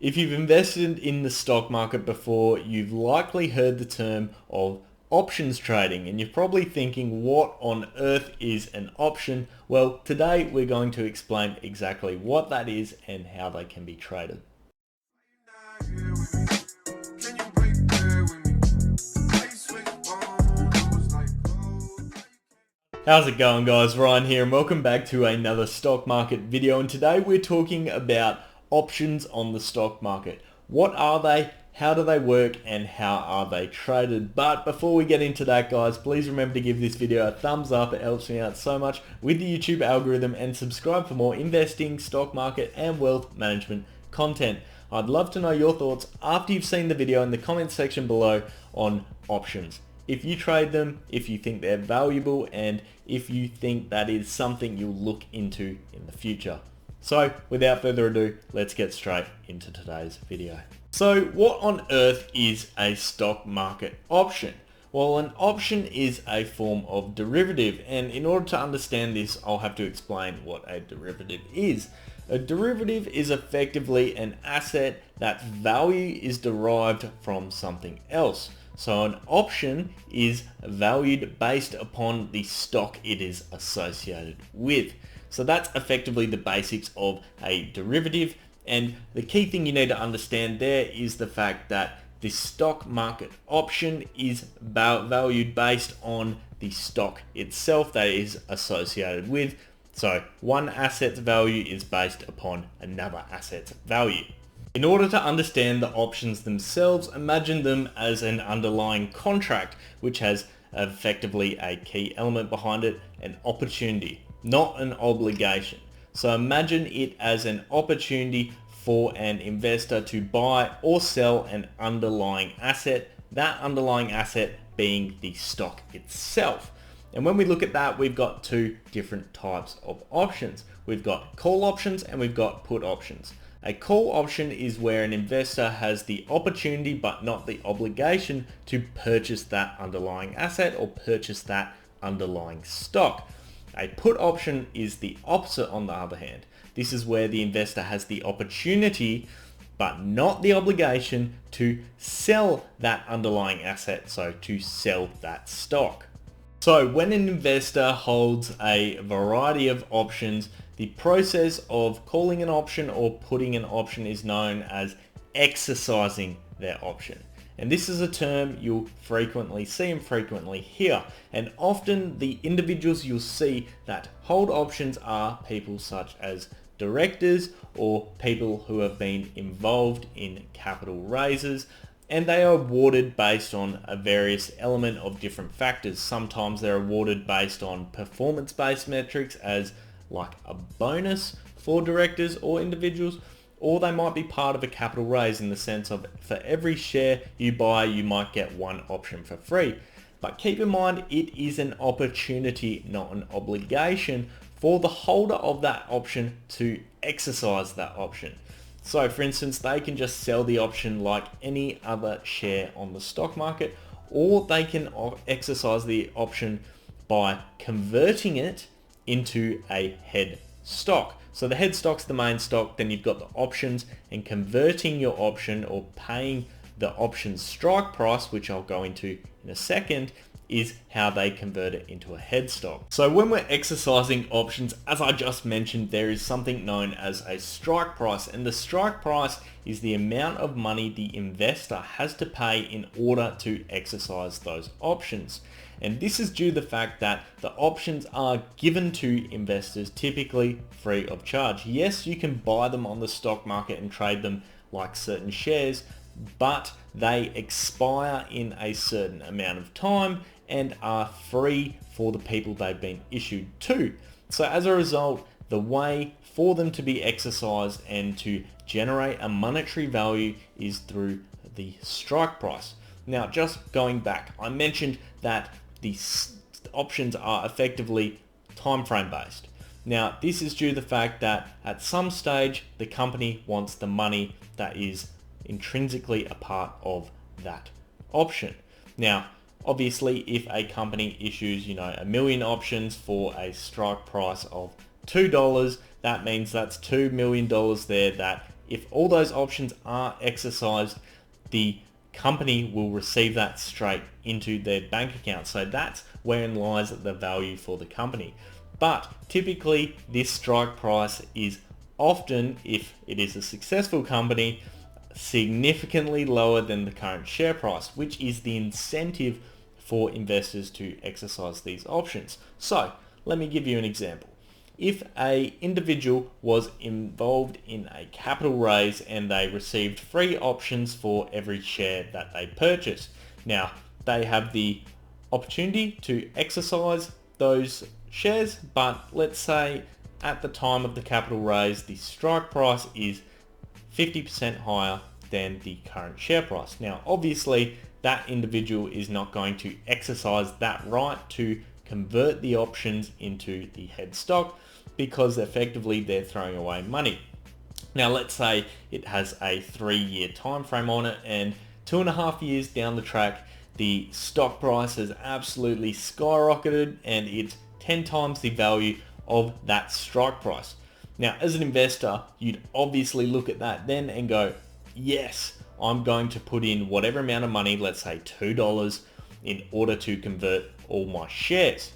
If you've invested in the stock market before, you've likely heard the term of options trading, and you're probably thinking, what on earth is an option? Well, today we're going to explain exactly what that is and how they can be traded. How's it going, guys? Ryan here and welcome back to another stock market video, and today we're talking about options on the stock market. What are they? How do they work? And how are they traded? But before we get into that, guys, please remember to give this video a thumbs up. It helps me out so much with the YouTube algorithm, and subscribe for more investing, stock market and wealth management content. I'd love to know your thoughts after you've seen the video in the comment section below on options. If you trade them, if you think they're valuable, and if you think that is something you'll look into in the future. So without further ado, let's get straight into today's video. So what on earth is a stock market option? Well, an option is a form of derivative, and in order to understand this, I'll have to explain what a derivative is. A derivative is effectively an asset that value is derived from something else. So an option is valued based upon the stock it is associated with. So that's effectively the basics of a derivative. And the key thing you need to understand there is the fact that the stock market option is valued based on the stock itself that it is associated with. So one asset's value is based upon another asset's value. In order to understand the options themselves, imagine them as an underlying contract, which has effectively a key element behind it, an opportunity, not an obligation. So imagine it as an opportunity for an investor to buy or sell an underlying asset, that underlying asset being the stock itself. And when we look at that, we've got two different types of options. We've got call options and we've got put options. A call option is where an investor has the opportunity but not the obligation to purchase that underlying asset or purchase that underlying stock. A put option is the opposite on the other hand. This is where the investor has the opportunity but not the obligation to sell that underlying asset, so to sell that stock. So when an investor holds a variety of options, the process of calling an option or putting an option is known as exercising their option. And this is a term you'll frequently see and frequently hear. And often the individuals you'll see that hold options are people such as directors or people who have been involved in capital raises, and they are awarded based on a various element of different factors. Sometimes they're awarded based on performance-based metrics as like a bonus for directors or individuals, or they might be part of a capital raise in the sense of for every share you buy, you might get one option for free. But keep in mind, it is an opportunity, not an obligation for the holder of that option to exercise that option. So for instance, they can just sell the option like any other share on the stock market, or they can exercise the option by converting it into a head stock. So the head stock's the main stock, then you've got the options, and converting your option or paying the option strike price, which I'll go into in a second, is how they convert it into a head stock. So when we're exercising options, as I just mentioned, there is something known as a strike price, and the strike price is the amount of money the investor has to pay in order to exercise those options. And this is due to the fact that the options are given to investors typically free of charge. Yes, you can buy them on the stock market and trade them like certain shares, but they expire in a certain amount of time and are free for the people they've been issued to. So as a result, the way for them to be exercised and to generate a monetary value is through the strike price. Now, just going back, I mentioned that the options are effectively time frame based. Now, this is due to the fact that at some stage, the company wants the money that is intrinsically a part of that option. Now, obviously, if a company issues, 1 million options for a strike price of $2, that means that's $2 million there that if all those options are exercised, the company will receive that straight into their bank account. So that's wherein lies the value for the company. But typically this strike price is often, if it is a successful company, significantly lower than the current share price, which is the incentive for investors to exercise these options. So let me give you an example. If a individual was involved in a capital raise and they received free options for every share that they purchased, now they have the opportunity to exercise those shares, but let's say at the time of the capital raise the strike price is 50% higher than the current share price. Now obviously that individual is not going to exercise that right to convert the options into the head stock, because effectively they're throwing away money. Now let's say it has a 3-year time frame on it, and 2.5 years down the track the stock price has absolutely skyrocketed and it's 10 times the value of that strike price. Now as an investor, you'd obviously look at that then and go, yes, I'm going to put in whatever amount of money, let's say $2, in order to convert all my shares.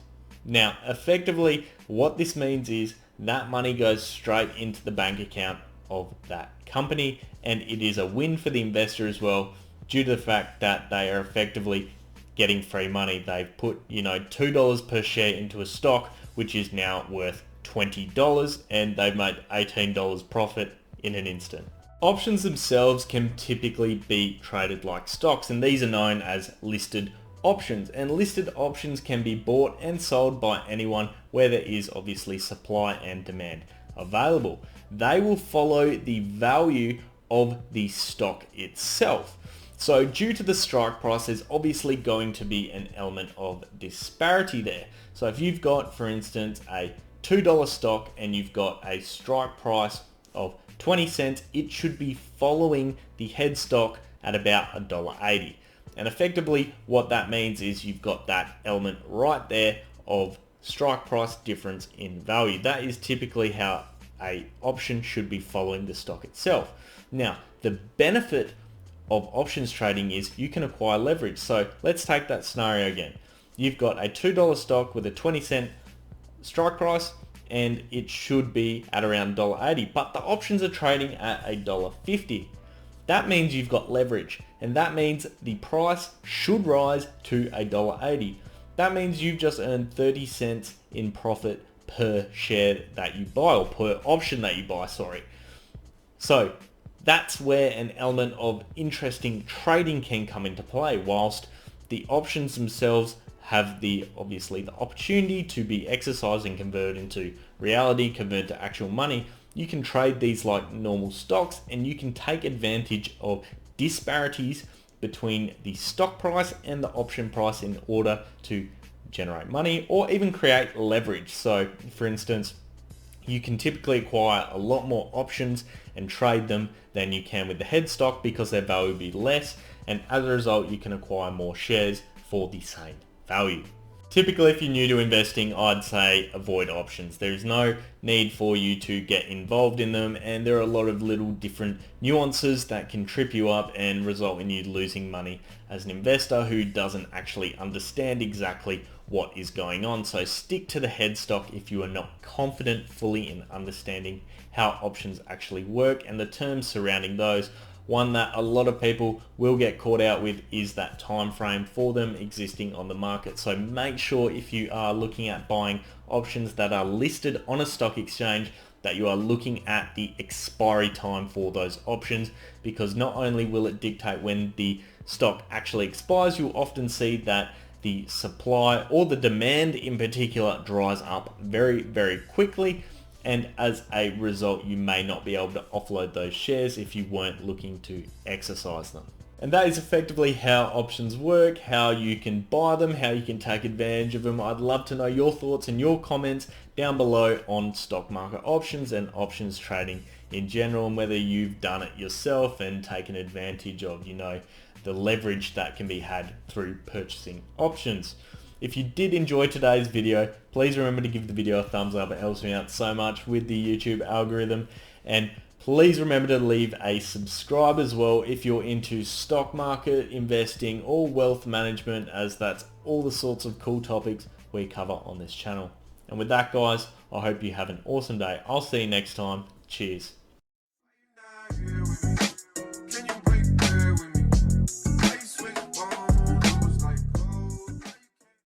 Now effectively what this means is that money goes straight into the bank account of that company, and it is a win for the investor as well, due to the fact that they are effectively getting free money. They've put, $2 per share into a stock which is now worth $20, and they've made $18 profit in an instant. Options themselves can typically be traded like stocks, and these are known as listed options, and listed options can be bought and sold by anyone where there is obviously supply and demand available. They will follow the value of the stock itself. So due to the strike price, there's obviously going to be an element of disparity there. So if you've got, for instance, a $2 stock and you've got a strike price of 20 cents, it should be following the head stock at about $1.80. And effectively what that means is you've got that element right there of strike price difference in value. That is typically how a option should be following the stock itself. Now, the benefit of options trading is you can acquire leverage. So let's take that scenario again. You've got a $2 stock with a 20-cent strike price and it should be at around $1.80, but the options are trading at $1.50. That means you've got leverage, and that means the price should rise to $1.80. That means you've just earned 30 cents in profit per share that you buy, or per option that you buy, sorry. So that's where an element of interesting trading can come into play. Whilst the options themselves have obviously the opportunity to be exercised and converted into reality, converted to actual money, you can trade these like normal stocks, and you can take advantage of disparities between the stock price and the option price in order to generate money or even create leverage. So for instance, you can typically acquire a lot more options and trade them than you can with the head stock because their value will be less, and as a result you can acquire more shares for the same value. Typically, if you're new to investing, I'd say avoid options. There's no need for you to get involved in them, and there are a lot of little different nuances that can trip you up and result in you losing money as an investor who doesn't actually understand exactly what is going on. So stick to the head stock if you are not confident fully in understanding how options actually work and the terms surrounding those. One that a lot of people will get caught out with is that time frame for them existing on the market. So make sure if you are looking at buying options that are listed on a stock exchange that you are looking at the expiry time for those options, because not only will it dictate when the stock actually expires, you'll often see that the supply or the demand in particular dries up very, very quickly. And as a result, you may not be able to offload those shares if you weren't looking to exercise them. And that is effectively how options work, how you can buy them, how you can take advantage of them. I'd love to know your thoughts and your comments down below on stock market options and options trading in general, and whether you've done it yourself and taken advantage of, the leverage that can be had through purchasing options. If you did enjoy today's video, please remember to give the video a thumbs up. It helps me out so much with the YouTube algorithm. And Please remember to leave a subscribe as well if you're into stock market investing or wealth management, as that's all the sorts of cool topics we cover on this channel. And with that, guys, I hope you have an awesome day. I'll see you next time. Cheers.